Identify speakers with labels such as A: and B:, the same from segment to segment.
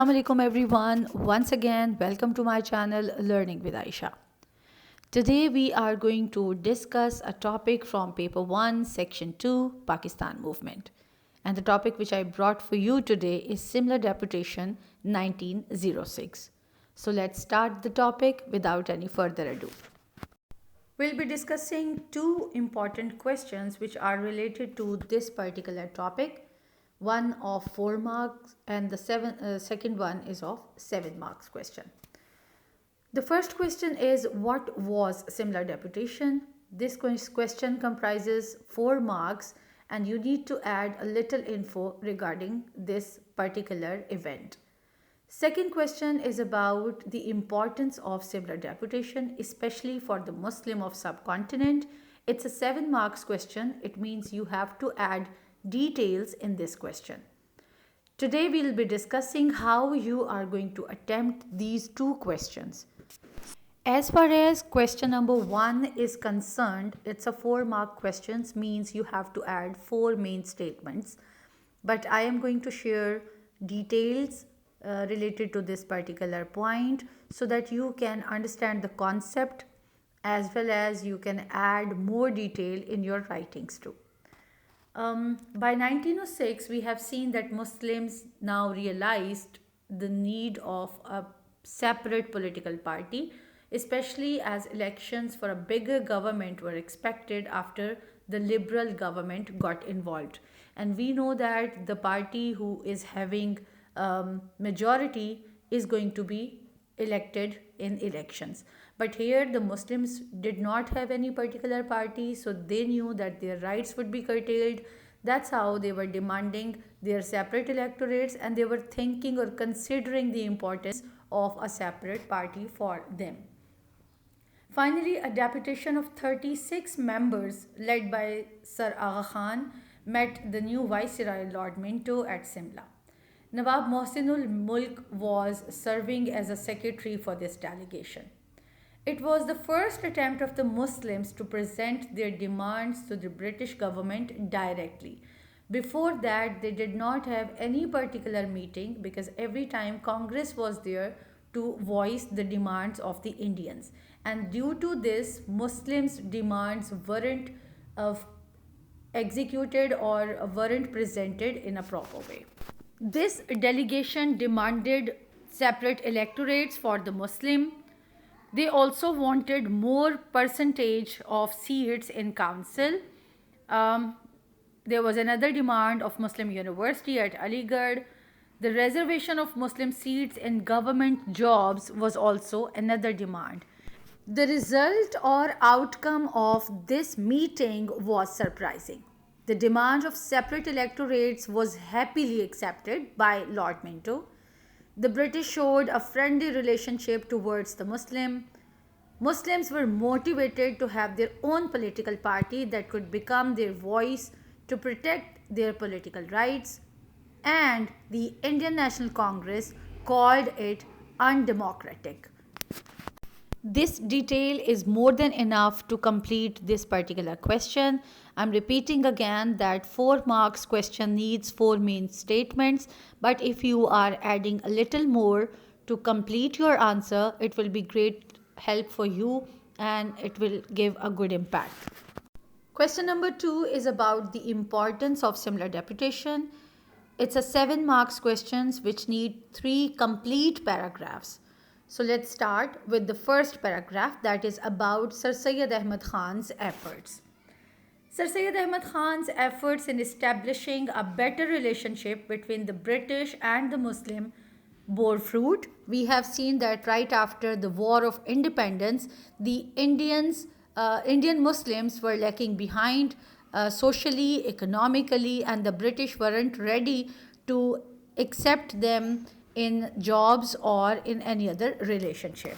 A: Assalamualaikum everyone. Once again, welcome to my channel Learning with Aisha. Today we are going to discuss a topic from paper 1, section 2, Pakistan movement. And the topic which I brought for you today is Simla Deputation 1906. So let's start the topic without any further ado. We'll be discussing two important questions which are related to this particular topic. One of 4 marks and the second one is of 7 marks question. The first question is, what was Simla Deputation? This question comprises 4 marks and you need to add a little info regarding this particular event. Second question is about the importance of Simla Deputation, especially for the Muslim of subcontinent. It's a 7 marks question. It means you have to add details in this question. Today we will be discussing how you are going to attempt these two questions. As far as question number 1 is concerned, it's a 4 mark questions, means you have to add 4 main statements. But I am going to share details related to this particular point so that you can understand the concept as well as you can add more detail in your writings too. By 1906, we have seen that Muslims now realized the need of a separate political party, especially as elections for a bigger government were expected after the liberal government got involved. And we know that the party who is having majority is going to be elected in elections. But here the Muslims did not have any particular party, so they knew that their rights would be curtailed. That's how they were demanding their separate electorates, and they were thinking or considering the importance of a separate party for them. Finally, a deputation of 36 members led by Sir Aga Khan met the new Viceroy Lord Minto at Simla. Nawab Mohsinul Mulk was serving as a secretary for this delegation. It was the first attempt of the Muslims to present their demands to the British government directly. Before that, they did not have any particular meeting because every time Congress was there to voice the demands of the Indians. And due to this, Muslims' demands weren't executed or weren't presented in a proper way. This delegation demanded separate electorates for the Muslim. They also wanted more percentage of seats in council. There was another demand of Muslim University at Aligarh. The reservation of Muslim seats in government jobs was also another demand. The result or outcome of this meeting was surprising. The demand of separate electorates was happily accepted by Lord Minto. The British showed a friendly relationship towards the Muslim. Muslims were motivated to have their own political party that could become their voice to protect their political rights, and the Indian National Congress called it undemocratic. This detail is more than enough to complete this particular question. I'm repeating again that 4 marks question needs 4 main statements, but if you are adding a little more to complete your answer, it will be great help for you and it will give a good impact. Question number 2 is about the importance of Simla Deputation. It's a 7 marks questions which need 3 complete paragraphs. So let's start with the first paragraph, that is about Sir Syed Ahmad Khan's efforts. Sir Syed Ahmad Khan's efforts in establishing a better relationship between the British and the Muslim bore fruit. We have seen that right after the War of Independence, the Indian Muslims were lagging behind socially, economically, and the British weren't ready to accept them in jobs or in any other relationship.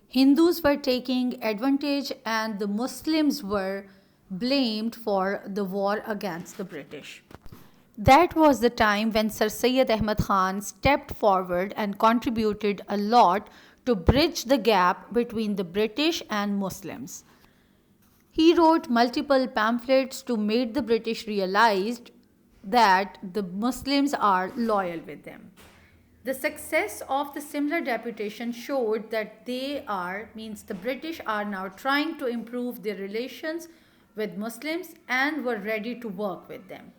A: Hindus were taking advantage and the Muslims were blamed for the war against the British. That was the time when Sir Syed Ahmad Khan stepped forward and contributed a lot to bridge the gap between the British and Muslims. He wrote multiple pamphlets to make the British realize that the Muslims are loyal with them. The success of the Simla Deputation showed that the British are now trying to improve their relations with Muslims and were ready to work with them.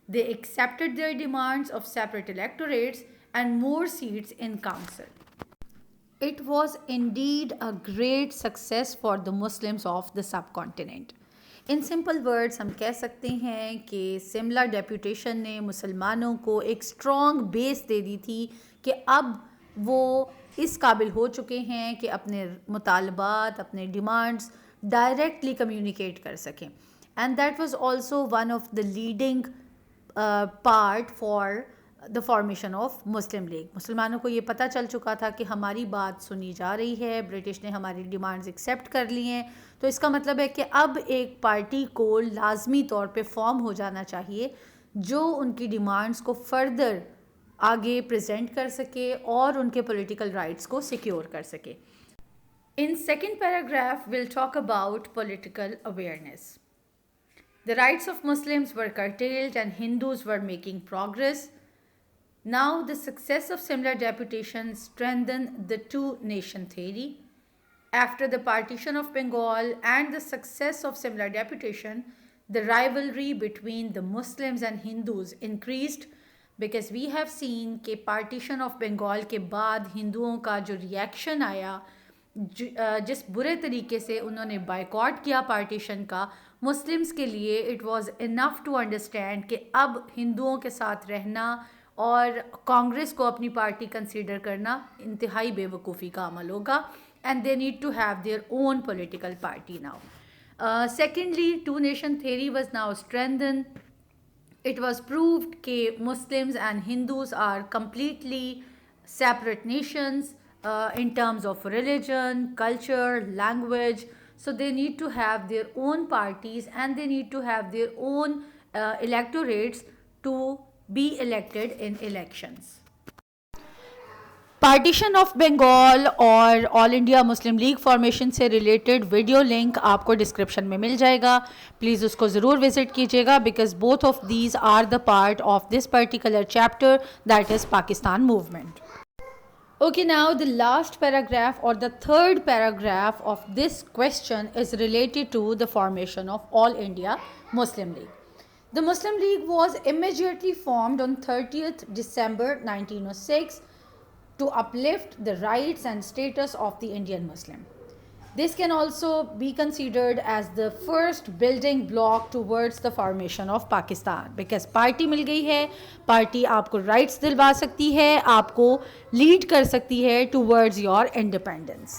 A: They accepted their demands of separate electorates and more seats in council. It was indeed a great success for the Muslims of the subcontinent. In simple words हम कह सकते हैं कि सिमला deputation ने मुसलमानों को एक strong base दे दी थी कि अब वो इस काबिल हो चुके हैं कि अपने मुतालबात, अपने डिमांड्स डायरेक्टली कम्युनिकेट कर सकें. And that was also one of the leading part for the formation of Muslim league. मुसलमानों को ये पता चल चुका था कि हमारी बात सुनी जा रही है, ब्रिटिश ने हमारी डिमांड्स एक्सेप्ट कर ली हैं, तो इसका मतलब है कि अब एक पार्टी को लाजमी तौर पे फॉर्म हो जाना चाहिए जो उनकी डिमांड्स को फर्दर आगे प्रेजेंट कर सके और उनके पॉलिटिकल राइट्स को सिक्योर कर सके. In second paragraph will talk about political awareness. The rights of Muslims were curtailed and Hindus were making progress. Now, the success of Simla Deputation strengthened the two-nation theory. After the partition of Bengal and the success of Simla Deputation, the rivalry between the Muslims and Hindus increased because we have seen कि partition of Bengal के बाद हिंदुओं का जो reaction आया, जिस बुरे तरीके से उन्होंने बायकॉट किया पार्टीशन का, मुस्लिम्स के लिए it was enough to understand कि अब हिंदुओं के साथ रहना और कांग्रेस को अपनी पार्टी कंसीडर करना इंतहाई बेवकूफ़ी का अमल होगा. And they need to have their own political party now. Secondly, two nation theory was now strengthen. It was proved कि Muslims and Hindus are completely separate nations in terms of religion, culture, language. So they need to have their own parties and they need to have their own electorates to be elected in elections. Partition of Bengal और all India Muslim League formation से related video link आपको description में मिल जाएगा. Please उसको ज़रूर visit कीजिएगा because both of these are the part of this particular chapter that is Pakistan movement. Okay, now the last paragraph or the third paragraph of this question is related to the formation of All India Muslim League. The Muslim League was immediately formed on 30th December 1906 to uplift the rights and status of the Indian Muslim. This can also be considered as the first building block towards the formation of Pakistan because party मिल गई है, party आपको rights दिलवा सकती है, आपको lead कर सकती है towards your independence.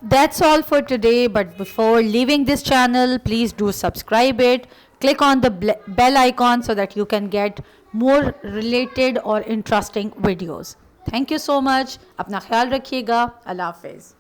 A: That's all for today, but before leaving this channel, please do subscribe it. Click on the bell icon so that you can get more related or interesting videos. Thank you so much. अपना ख्याल रखिएगा. अल्लाह हाफिज़.